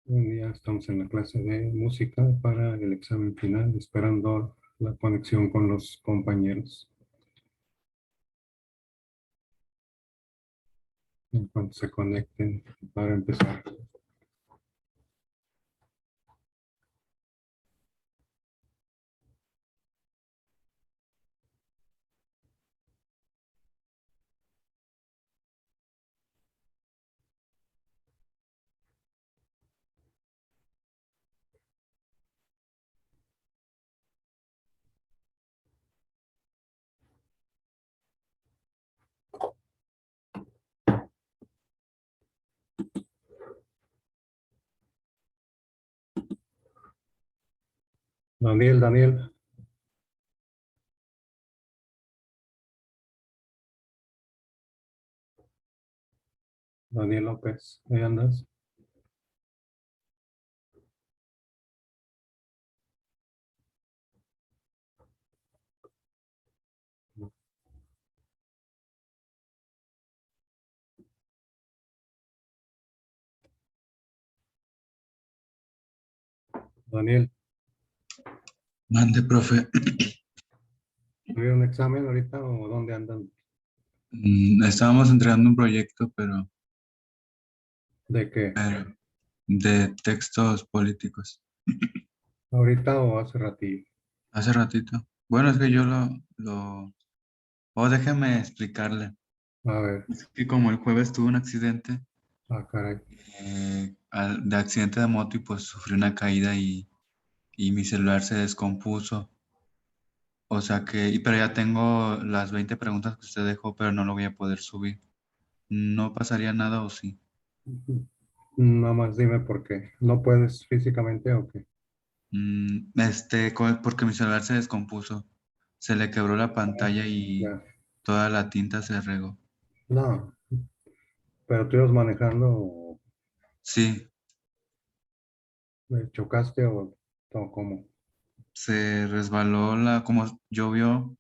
Buen día, estamos en la clase de música para el examen final, esperando la conexión con los compañeros. En cuanto se conecten para empezar. Daniel López, ¿ahí andas? Daniel, Mande, profe. ¿tuvieron un examen ahorita o dónde andan? Estábamos entregando un proyecto, pero ¿De qué? de textos políticos. ¿Ahorita o hace ratillo? Hace ratito. Bueno, es que yo lo... Oh, déjeme explicarle. A ver, Es que como el jueves tuve un accidente, caray. de accidente de moto y pues sufrí una caída y mi celular se descompuso. O sea que, pero ya tengo las 20 preguntas que usted dejó, pero no lo voy a poder subir. ¿No pasaría nada o sí? Nada más dime por qué. ¿No puedes físicamente o qué? Porque mi celular se descompuso. Se le quebró la pantalla y Ya. toda la tinta se regó. No, pero tú ibas manejando o Sí, chocaste o cómo. se resbaló como llovió,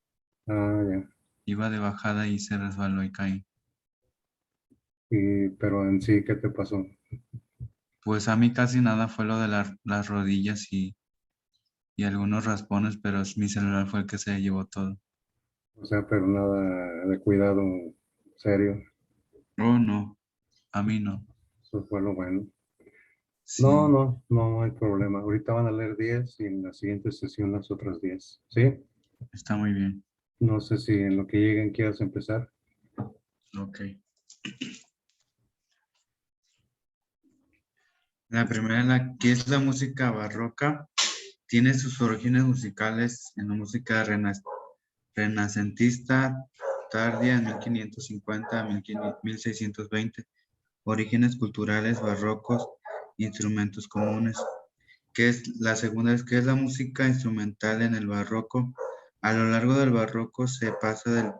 Ah, ya. iba de bajada y se resbaló y caí. Pero en sí, ¿qué te pasó? Pues a mí casi nada fue lo de las rodillas y algunos raspones, pero mi celular fue el que se llevó todo. O sea, pero nada de cuidado serio. Oh, no, a mí no. Eso fue lo bueno. No, Sí, no, no hay problema. Ahorita van a leer 10 y en la siguiente sesión las otras 10. ¿Sí? está muy bien. No sé si en lo que lleguen quieras empezar. Ok. La primera, ¿qué es la música barroca? Tiene sus orígenes musicales en la música renacentista tardía en 1550 a 1620, orígenes culturales barrocos, instrumentos comunes. La segunda es, ¿qué es la música instrumental en el barroco? A lo largo del barroco se pasa del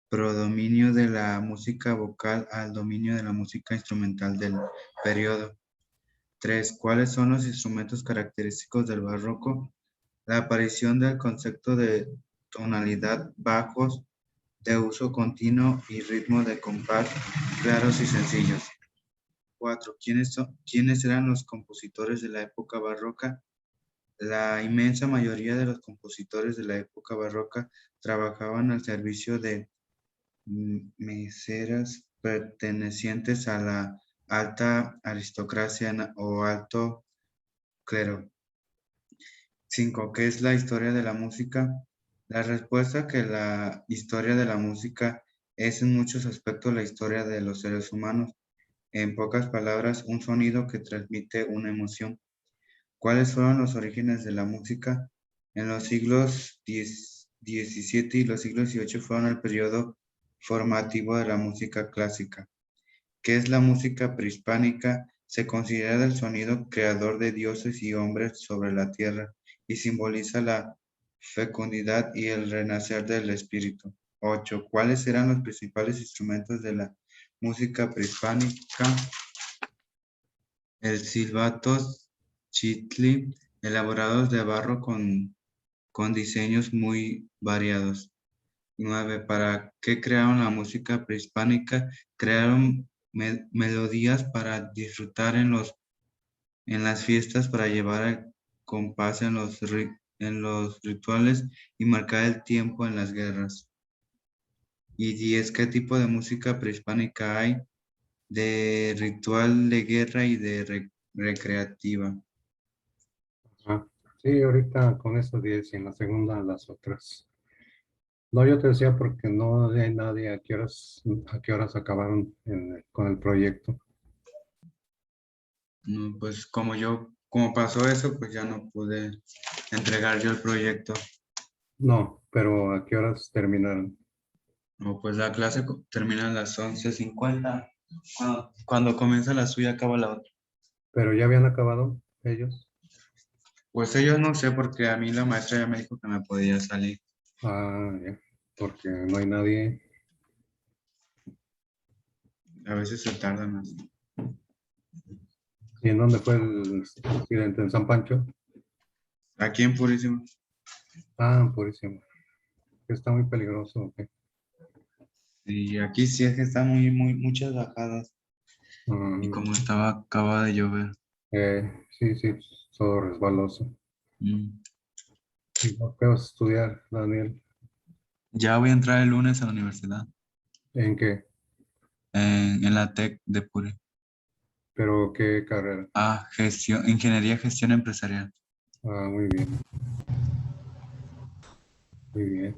predominio de la música vocal al dominio de la música instrumental del periodo. 3. ¿Cuáles son los instrumentos característicos del barroco? La aparición del concepto de tonalidad bajos, de uso continuo y ritmo de compás claros y sencillos. 4. ¿Quiénes eran los compositores de la época barroca? La inmensa mayoría de los compositores de la época barroca trabajaban al servicio de meseras pertenecientes a la alta aristocracia o alto clero. 5. ¿Qué es la historia de la música? La respuesta que la historia de la música es en muchos aspectos la historia de los seres humanos. En pocas palabras, un sonido que transmite una emoción. ¿Cuáles fueron los orígenes de la música? En los siglos XVII y los siglos XVIII fueron el periodo formativo de la música clásica. ¿Qué es la música prehispánica? Se considera el sonido creador de dioses y hombres sobre la tierra y simboliza la fecundidad y el renacer del espíritu. 8. ¿Cuáles eran los principales instrumentos de la música prehispánica? El silbatos chitli, elaborados de barro con diseños muy variados. 9. ¿Para qué crearon la música prehispánica? Crearon melodías para disfrutar en las fiestas para llevar el compás en en los rituales y marcar el tiempo en las guerras. Y 10, ¿qué tipo de música prehispánica hay? De ritual de guerra y de recreativa. Ah, sí, ahorita con esas 10 y en la segunda las otras. No, yo te decía porque no hay nadie a qué horas acabaron con el proyecto. No, pues como pasó eso, pues ya no pude entregar yo el proyecto. No, pero a qué horas terminaron. No, pues la clase termina a las 11:50. Cuando comienza la suya, acaba la otra. Pero ya habían acabado ellos. Pues ellos no sé, porque a mí la maestra ya me dijo que me podía salir. Ah, ya, porque no hay nadie. A veces se tarda más. ¿Y en dónde fue el accidente? ¿En San Pancho? Aquí en Purísimo. Ah, purísimo. Está muy peligroso. ¿Ok? Y aquí sí es que está muchas bajadas. Y Mm, como acaba de llover. sí, sí, todo resbaloso. Mm. ¿Y no qué vas a estudiar, Daniel? Ya voy a entrar el lunes a la universidad, ¿En qué? en la TEC de Puri. ¿Pero qué carrera? Ingeniería Gestión Empresarial. Ah, muy bien, muy bien.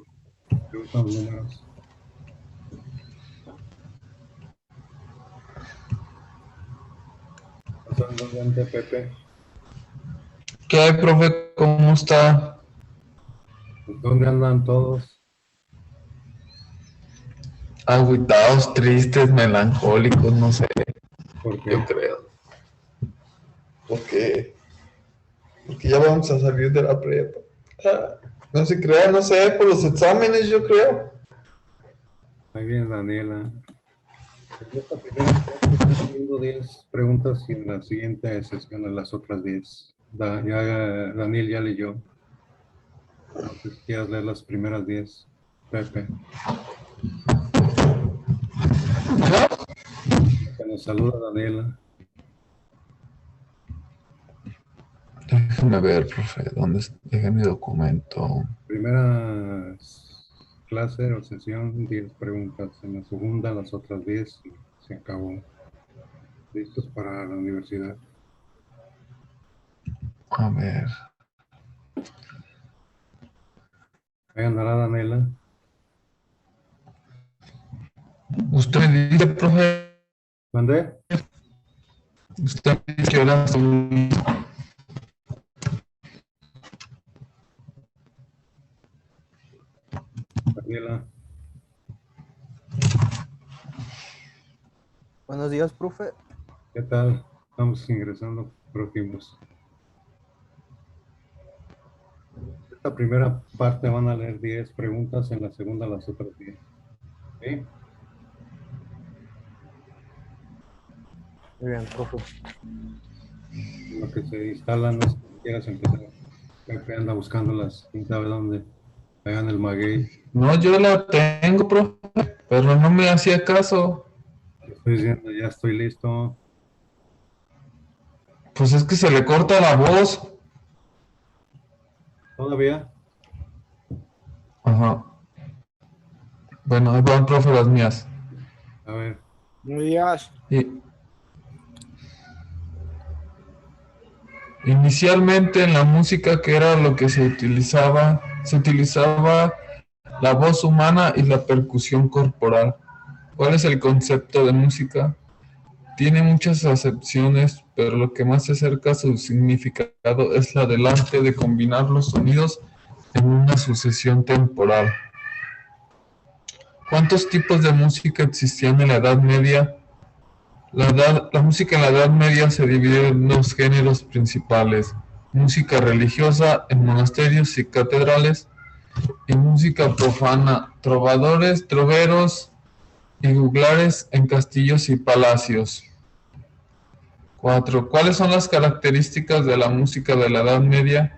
¿Te gustan los números? Pasando adelante, Pepe. ¿Qué hay, profe? ¿Cómo está? Pues, ¿dónde andan todos? Agüitados, tristes, melancólicos, no sé, yo Porque, creo. Porque ya vamos a salir de la prepa. Ah, no se crea, no sé, por los exámenes, yo creo. ahí viene Daniela. En esta primera clase están viendo 10 preguntas y en la siguiente sesión en las otras 10. Daniel ya leyó. No sé si quieres leer las primeras 10. Pepe, que nos saluda Daniela. Déjame ver, profe, ¿dónde mi documento? Primera clase o sesión, 10 preguntas. En la segunda, las otras 10 y se acabó. Listos para la universidad. A ver. Ahí andará Daniela. Usted me dice, profe, ¿Mandé? usted me dice que ahora son... Daniela. Buenos días, profe. ¿Qué tal? Estamos ingresando próximos. Esta primera parte van a leer 10 preguntas, en la segunda las otras 10. ¿Sí? Muy bien, profe. En lo que se instalan, no sé si quieras empezar. Pepe anda buscándolas, quién sabe dónde. Allá en el maguey. No, yo la tengo, profe, pero no me hacía caso. Te estoy diciendo, ya estoy listo. Pues es que se le corta la voz. ¿Todavía? Ajá. Bueno, ahí van, profe, las mías. A ver, Buenos días. Y inicialmente en la música, que era lo que se utilizaba la voz humana y la percusión corporal. ¿Cuál es el concepto de música? Tiene muchas acepciones, pero lo que más se acerca a su significado es la del arte de combinar los sonidos en una sucesión temporal. ¿Cuántos tipos de música existían en la Edad Media? La música en la Edad Media se divide en dos géneros principales: música religiosa en monasterios y catedrales, y música profana, trovadores, troveros y juglares en castillos y palacios. 4. ¿Cuáles son las características de la música de la Edad Media?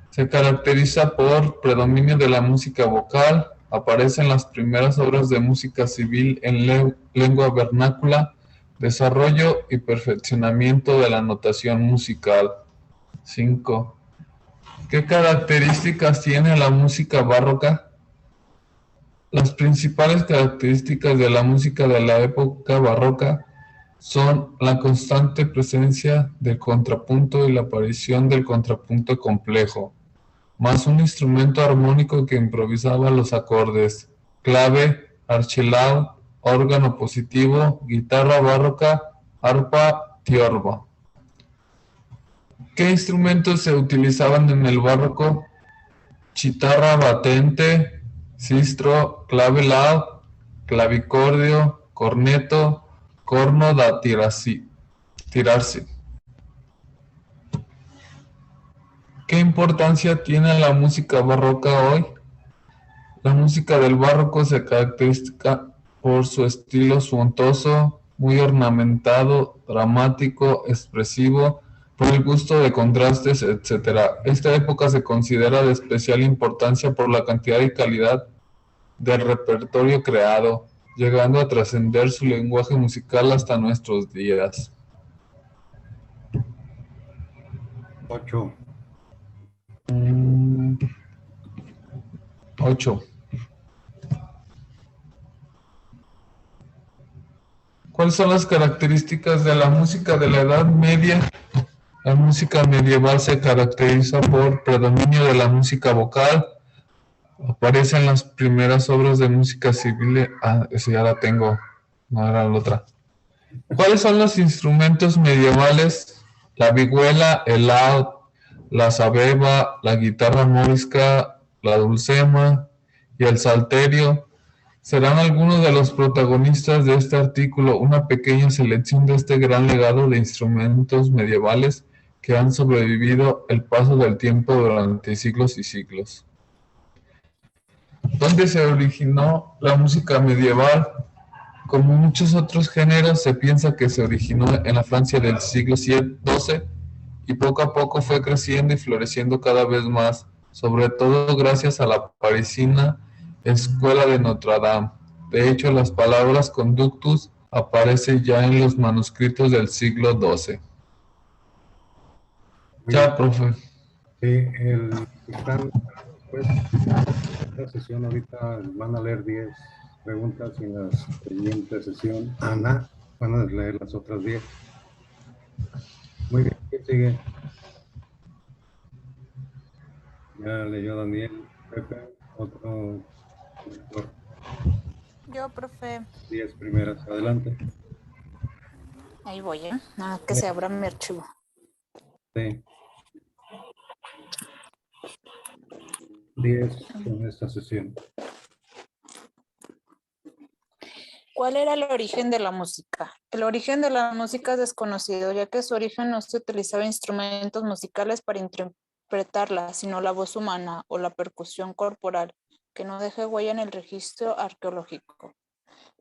Se caracteriza por predominio de la música vocal, aparecen las primeras obras de música civil en lengua vernácula, Desarrollo y perfeccionamiento de la notación musical. 5. ¿Qué características tiene la música barroca? Las principales características de la música de la época barroca son la constante presencia del contrapunto y la aparición del contrapunto complejo, más un instrumento armónico que improvisaba los acordes, clave, archilau, órgano positivo, guitarra barroca, arpa, tiorba. ¿Qué instrumentos se utilizaban en el barroco? Chitarra batente, sistro, clave laúd, clavicordio, corneto, corno da tirarsi. ¿Qué importancia tiene la música barroca hoy? La música del barroco se caracteriza por su estilo suntuoso, muy ornamentado, dramático, expresivo, por el gusto de contrastes, etc. Esta época se considera de especial importancia por la cantidad y calidad del repertorio creado, llegando a trascender su lenguaje musical hasta nuestros días. 8. 8. ¿Cuáles son las características de la música de la Edad Media? La música medieval se caracteriza por predominio de la música vocal. Aparecen las primeras obras de música civil. Eso ya la tengo, no era la otra. ¿Cuáles son los instrumentos medievales? La vihuela, el laúd, la sabeba, la guitarra morisca, la dulcema y el salterio. Serán algunos de los protagonistas de este artículo una pequeña selección de este gran legado de instrumentos medievales que han sobrevivido el paso del tiempo durante siglos y siglos. ¿Dónde se originó la música medieval? Como muchos otros géneros, se piensa que se originó en la Francia del siglo XII y poco a poco fue creciendo y floreciendo cada vez más, sobre todo gracias a la parisina Escuela de Notre Dame. De hecho, las palabras conductus aparecen ya en los manuscritos del siglo XII. Ya, profe. Sí, después de esta sesión ahorita van a leer 10 preguntas y en la siguiente sesión, Ana, van a leer las otras 10. Muy bien, ¿quién sigue? Ya leyó Daniel, Pepe, otro. Yo, profe. 10 primeras, adelante. Ahí voy, ¿eh? Que se abra mi archivo. Sí. 10 en esta sesión. ¿Cuál era el origen de la música? El origen de la música es desconocido, ya que su origen no se utilizaba instrumentos musicales para interpretarla, sino la voz humana o la percusión corporal, que no deje huella en el registro arqueológico.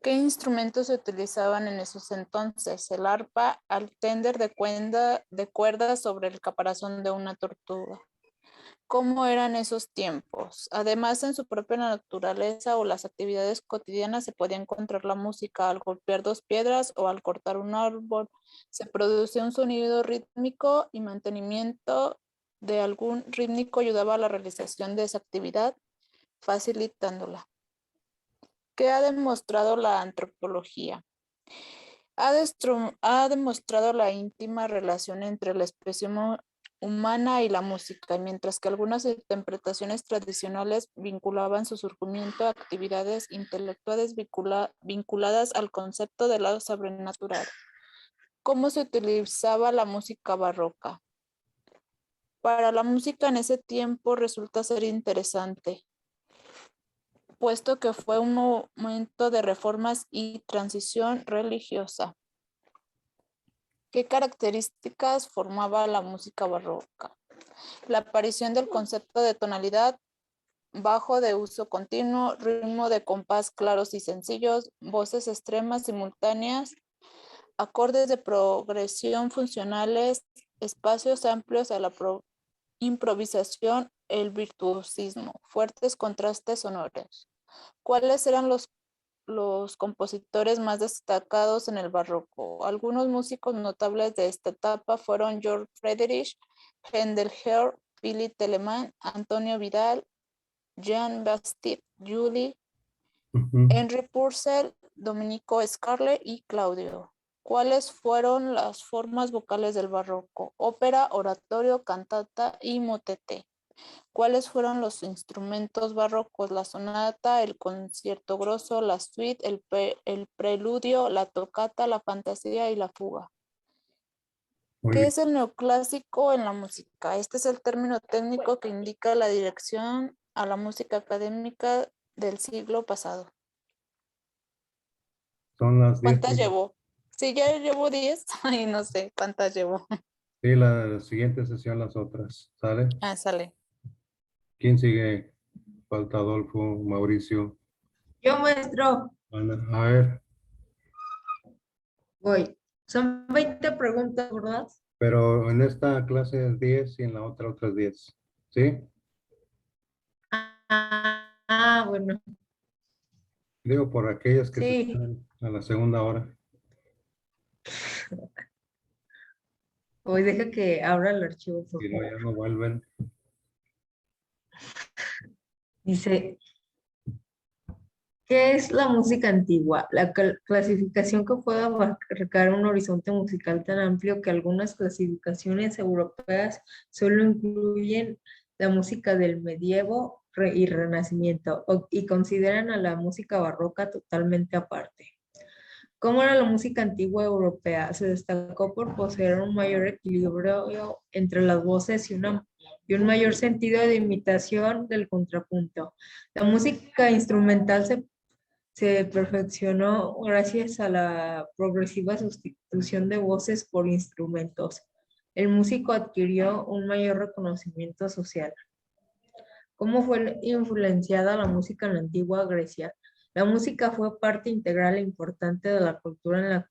¿Qué instrumentos se utilizaban en esos entonces? El arpa, al tender de cuerdas sobre el caparazón de una tortuga. ¿Cómo eran esos tiempos? Además, en su propia naturaleza o las actividades cotidianas se podía encontrar la música al golpear dos piedras o al cortar un árbol. Se produce un sonido rítmico y mantenimiento de algún rítmico ayudaba a la realización de esa actividad, facilitándola. ¿Qué ha demostrado la antropología? Ha demostrado la íntima relación entre la especie humana y la música, mientras que algunas interpretaciones tradicionales vinculaban su surgimiento a actividades intelectuales vinculadas al concepto de lo sobrenatural. ¿Cómo se utilizaba la música barroca? Para la música en ese tiempo resulta ser interesante, puesto que fue un momento de reformas y transición religiosa. ¿Qué características formaba la música barroca? La aparición del concepto de tonalidad, bajo de uso continuo, ritmo de compás claros y sencillos, voces extremas simultáneas, acordes de progresión funcionales, espacios amplios a la improvisación, el virtuosismo, fuertes contrastes sonoros. ¿Cuáles eran los los compositores más destacados en el barroco. Algunos músicos notables de esta etapa fueron Georg Friedrich Händel, Philipp Telemann, Antonio Vidal, Jean-Baptiste Lully, Ujú. Henry Purcell, Domenico Scarlett y Claudio. ¿Cuáles fueron las formas vocales del barroco? Ópera, oratorio, cantata y motete. ¿Cuáles fueron los instrumentos barrocos? La sonata, el concierto grosso, la suite, el preludio, la tocata, la fantasía y la fuga. Muy ¿Qué bien. es el neoclásico en la música? Este es el término técnico que indica la dirección a la música académica del siglo pasado. Son las 10. ¿Cuántas llevo? Sí, ya llevo 10. Ay, no sé cuántas llevo. Sí, la siguiente sesión las otras. ¿Sale? Ah, sale. ¿Quién sigue? Falta Adolfo, Mauricio, Yo, maestro, Ana. A ver, voy. Son 20 preguntas, ¿verdad? pero en esta clase es 10 y en la otra otras 10. ¿Sí? Bueno, Digo, por aquellas que se sí. quedan a la segunda hora. Hoy deja que abra el archivo, por Y luego favor. ya no vuelven. Dice, ¿qué es la música antigua? La clasificación que puede abarcar un horizonte musical tan amplio que algunas clasificaciones europeas solo incluyen la música del medievo y renacimiento y consideran a la música barroca totalmente aparte. ¿Cómo era la música antigua europea? Se destacó por poseer un mayor equilibrio entre las voces y un mayor sentido de imitación del contrapunto. La música instrumental se perfeccionó gracias a la progresiva sustitución de voces por instrumentos. El músico adquirió un mayor reconocimiento social. ¿Cómo fue influenciada la música en la antigua Grecia? La música fue parte integral e importante de la cultura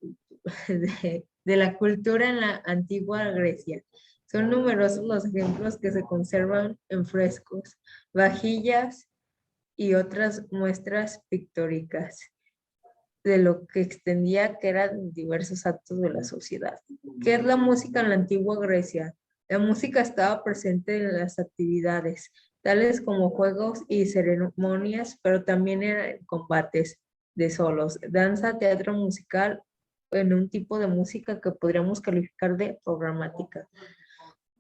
de la cultura en la antigua Grecia. Son numerosos los ejemplos que se conservan en frescos, vajillas y otras muestras pictóricas de lo que extendía que eran diversos actos de la sociedad. ¿Qué es la música en la antigua Grecia? La música estaba presente en las actividades, tales como juegos y ceremonias, pero también en combates de solos, danza, teatro musical, en un tipo de música que podríamos calificar de programática.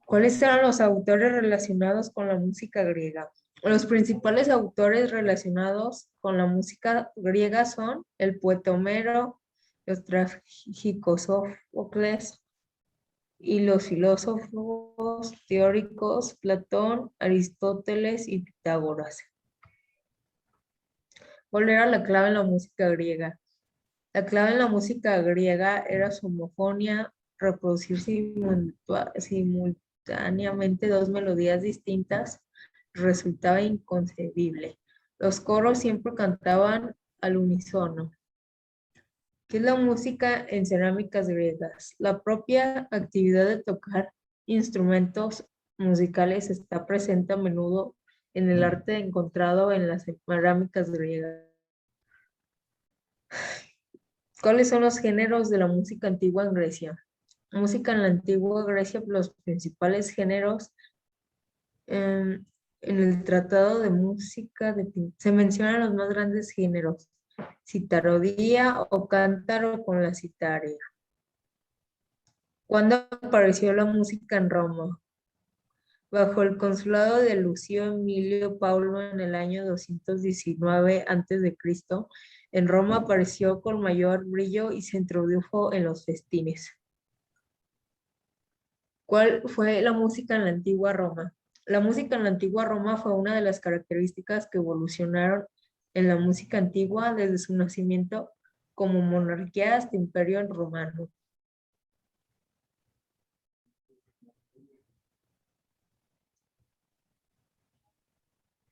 ¿Cuáles eran los autores relacionados con la música griega? Los principales autores relacionados con la música griega son el poeta Homero, los trágicos Sófocles y los filósofos teóricos Platón, Aristóteles y Pitágoras. ¿Cuál era la clave en la música griega? La clave en la música griega era su homofonía, reproducir simultáneamente dos melodías distintas resultaba inconcebible. Los coros siempre cantaban al unísono. ¿Qué es la música en cerámicas griegas? La propia actividad de tocar instrumentos musicales está presente a menudo en el arte encontrado en las cerámicas griegas. ¿Cuáles son los géneros de la música antigua en Grecia? Música en la antigua Grecia, los principales géneros en el Tratado de Música se mencionan los más grandes géneros: citarodía o cántaro con la citaria. ¿Cuándo apareció la música en Roma? Bajo el consulado de Lucio Emilio Paulo en el año 219 a.C., en Roma apareció con mayor brillo y se introdujo en los festines. ¿Cuál fue la música en la antigua Roma? La música en la antigua Roma fue una de las características que evolucionaron en la música antigua desde su nacimiento como monarquía hasta imperio romano.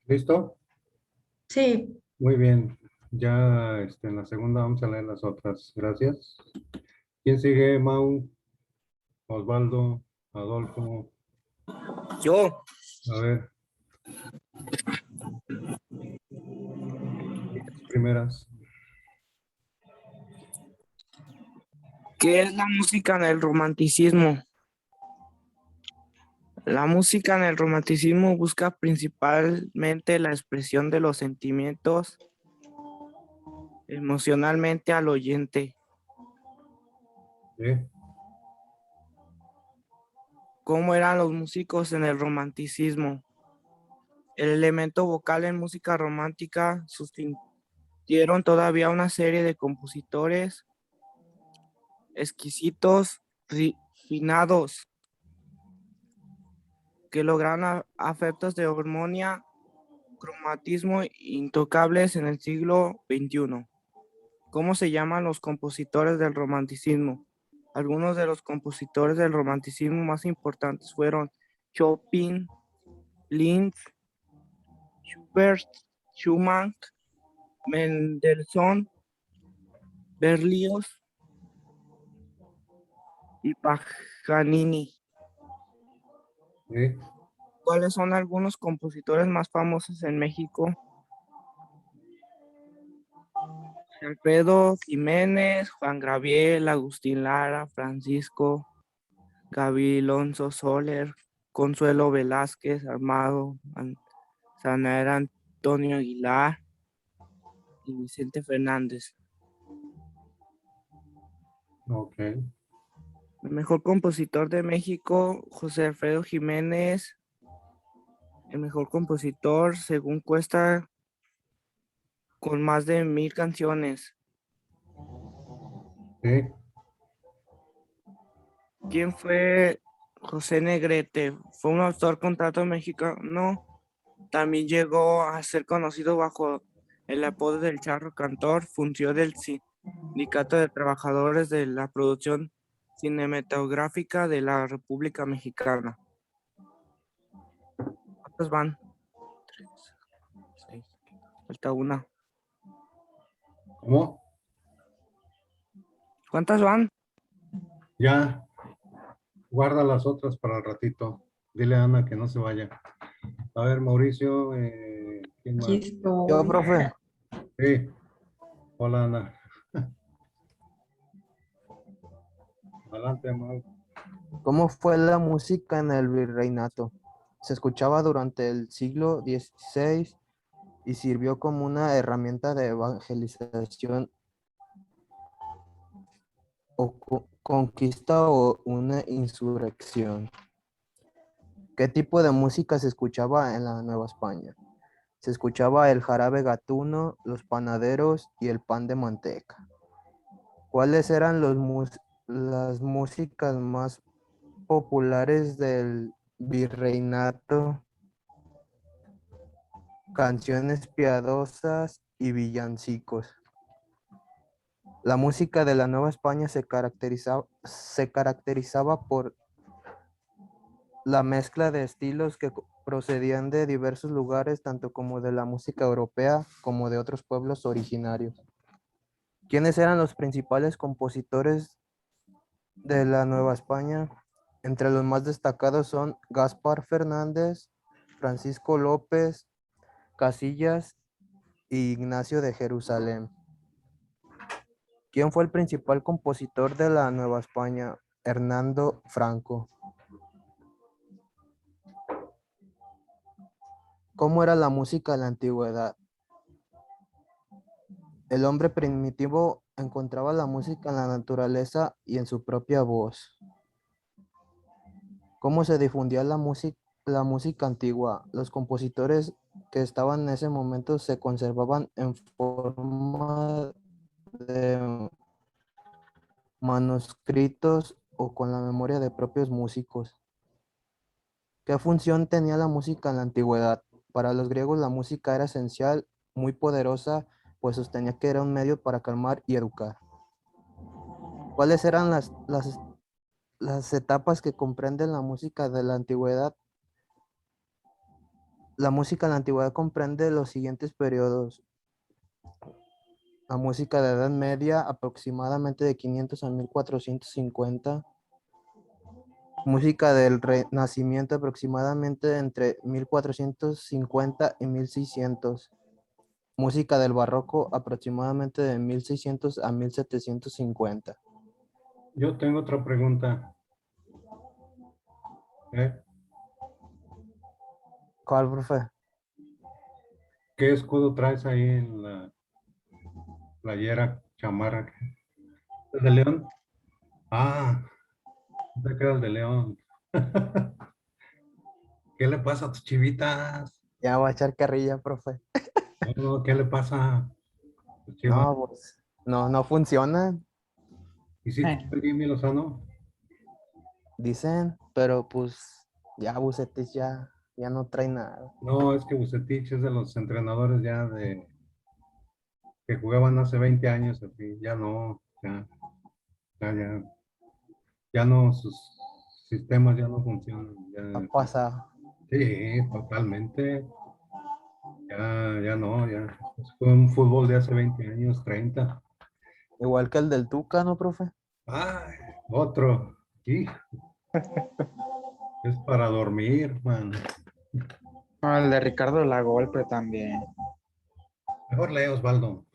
¿Listo? Sí, Muy bien. Ya en la segunda vamos a leer las otras. Gracias. ¿Quién sigue? Mau, Osvaldo, Adolfo. Yo. A ver. Las primeras. ¿Qué es la música en el romanticismo? La música en el romanticismo busca principalmente la expresión de los sentimientos emocionalmente al oyente. Sí. ¿Cómo eran los músicos en el romanticismo? El elemento vocal en música romántica sustituyeron todavía una serie de compositores exquisitos, refinados, que lograron efectos de armonía, cromatismo intocables en el siglo XXI. ¿Cómo se llaman los compositores del romanticismo? Algunos de los compositores del romanticismo más importantes fueron Chopin, Liszt, Schubert, Schumann, Mendelssohn, Berlioz y Paganini. Sí. ¿Cuáles son algunos compositores más famosos en México? Alfredo Jiménez, Juan Gabriel, Agustín Lara, Francisco Gabilondo Soler, Consuelo Velázquez, Armando Manzanera, Antonio Aguilar y Vicente Fernández. Ok. El mejor compositor de México, José Alfredo Jiménez. El mejor compositor, según Cuesta, con más de 1000 canciones. Sí. ¿Quién fue José Negrete? Fue un autor contrato mexicano. También llegó a ser conocido bajo el apodo del Charro Cantor. Fungió del Sindicato de Trabajadores de la Producción Cinematográfica de la República Mexicana. ¿Cuántas van? 3, 6. Falta una. ¿Cómo? ¿Cuántas van? Ya. Guarda las otras para el ratito. Dile a Ana que no se vaya. A ver, Mauricio, ¿quién Aquí más? Yo, estoy. profe, Sí. Hola, Ana. Adelante, Mau. ¿cómo fue la música en el virreinato? Se escuchaba durante el siglo XVI y sirvió como una herramienta de evangelización o conquista o una insurrección. ¿Qué tipo de música se escuchaba en la Nueva España? Se escuchaba el jarabe gatuno, los panaderos y el pan de manteca. ¿Cuáles eran las músicas más populares del virreinato? Canciones piadosas y villancicos. La música de la Nueva España se caracterizaba por la mezcla de estilos que procedían de diversos lugares, tanto como de la música europea como de otros pueblos originarios. ¿Quiénes eran los principales compositores de la Nueva España? Entre los más destacados son Gaspar Fernández, Francisco López, Casillas y Ignacio de Jerusalén. ¿Quién fue el principal compositor de la Nueva España? Hernando Franco. ¿Cómo era la música en la antigüedad? El hombre primitivo encontraba la música en la naturaleza y en su propia voz. ¿Cómo se difundía la música antigua? Los compositores que estaban en ese momento se conservaban en forma de manuscritos o con la memoria de propios músicos. ¿Qué función tenía la música en la antigüedad? Para los griegos la música era esencial, muy poderosa, pues sostenía que era un medio para calmar y educar. ¿Cuáles eran las etapas que comprenden la música de la antigüedad? La música en la antigüedad comprende los siguientes periodos. La música de Edad Media, aproximadamente de 500 a 1450. Música del Renacimiento, aproximadamente entre 1450 y 1600. Música del Barroco, aproximadamente de 1600 a 1750. Yo tengo otra pregunta. ¿Cuál, profe? ¿Qué escudo traes ahí en la playera, chamarra? ¿Es de León? Ah, te queda el de León. ¿Qué le pasa a tus chivitas? Ya voy a echar carrilla, profe. No, ¿qué le pasa a tus chivas? No, pues, no funciona, ¿Y si Jimmy Lozano? dicen, pero pues ya Bucetich ya no trae nada. No, es que Bucetich es de los entrenadores ya de que jugaban hace 20 años, así, ya no, ya, ya no, sus sistemas ya no funcionan. Ha Ya, pasado. sí, totalmente. Ya no, ya. Fue un fútbol de hace 20 años, 30. Igual que el del Tuca, ¿no, profe? Ay, otro. Hijo, es para dormir, man. Ah, el de Ricardo Lagolpe también. Mejor lee, Osvaldo.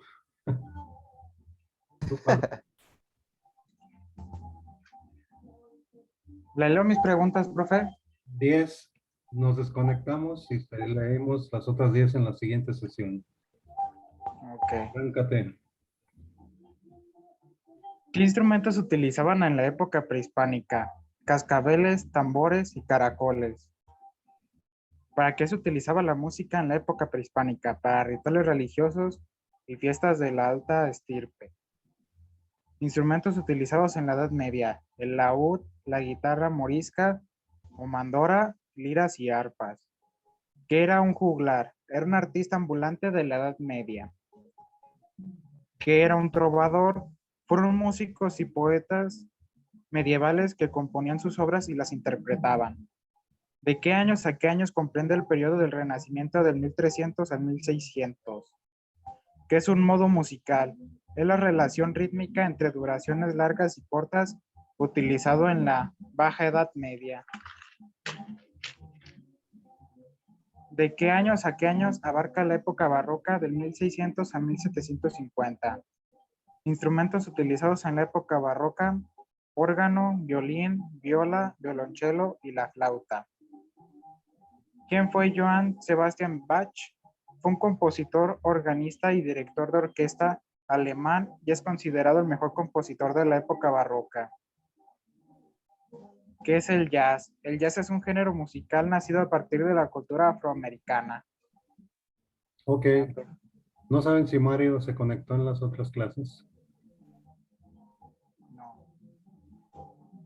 Tú, Pablo. ¿Le leo mis preguntas, profe? 10, nos desconectamos y leemos las otras 10 en la siguiente sesión. Ok. Arráncate. ¿Qué instrumentos se utilizaban en la época prehispánica? Cascabeles, tambores y caracoles. ¿Para qué se utilizaba la música en la época prehispánica? Para rituales religiosos y fiestas de la alta estirpe. Instrumentos utilizados en la Edad Media: el laúd, la guitarra morisca o mandora, liras y arpas. ¿Qué era un juglar? Era un artista ambulante de la Edad Media. ¿Qué era un trovador? Fueron músicos y poetas medievales que componían sus obras y las interpretaban. ¿De qué años a qué años comprende el periodo del Renacimiento del 1300 al 1600? ¿Qué es un modo musical? Es la relación rítmica entre duraciones largas y cortas utilizado en la Baja Edad Media. ¿De qué años a qué años abarca la época barroca del 1600 a 1750? Instrumentos utilizados en la época barroca: órgano, violín, viola, violonchelo y la flauta. ¿Quién fue Johann Sebastian Bach? Fue un compositor, organista y director de orquesta alemán y es considerado el mejor compositor de la época barroca. ¿Qué es el jazz? El jazz es un género musical nacido a partir de la cultura afroamericana. Ok. ¿No saben si Mario se conectó en las otras clases? No,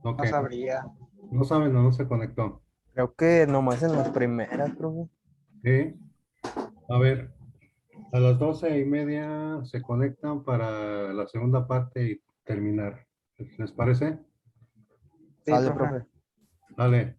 Ok. no sabría. No saben o no se conectó. Creo que nomás en las primeras, profe. Sí. A ver, a las 12:30 se conectan para la segunda parte y terminar. ¿Les parece? Sí, Sale, profe. profe. Dale.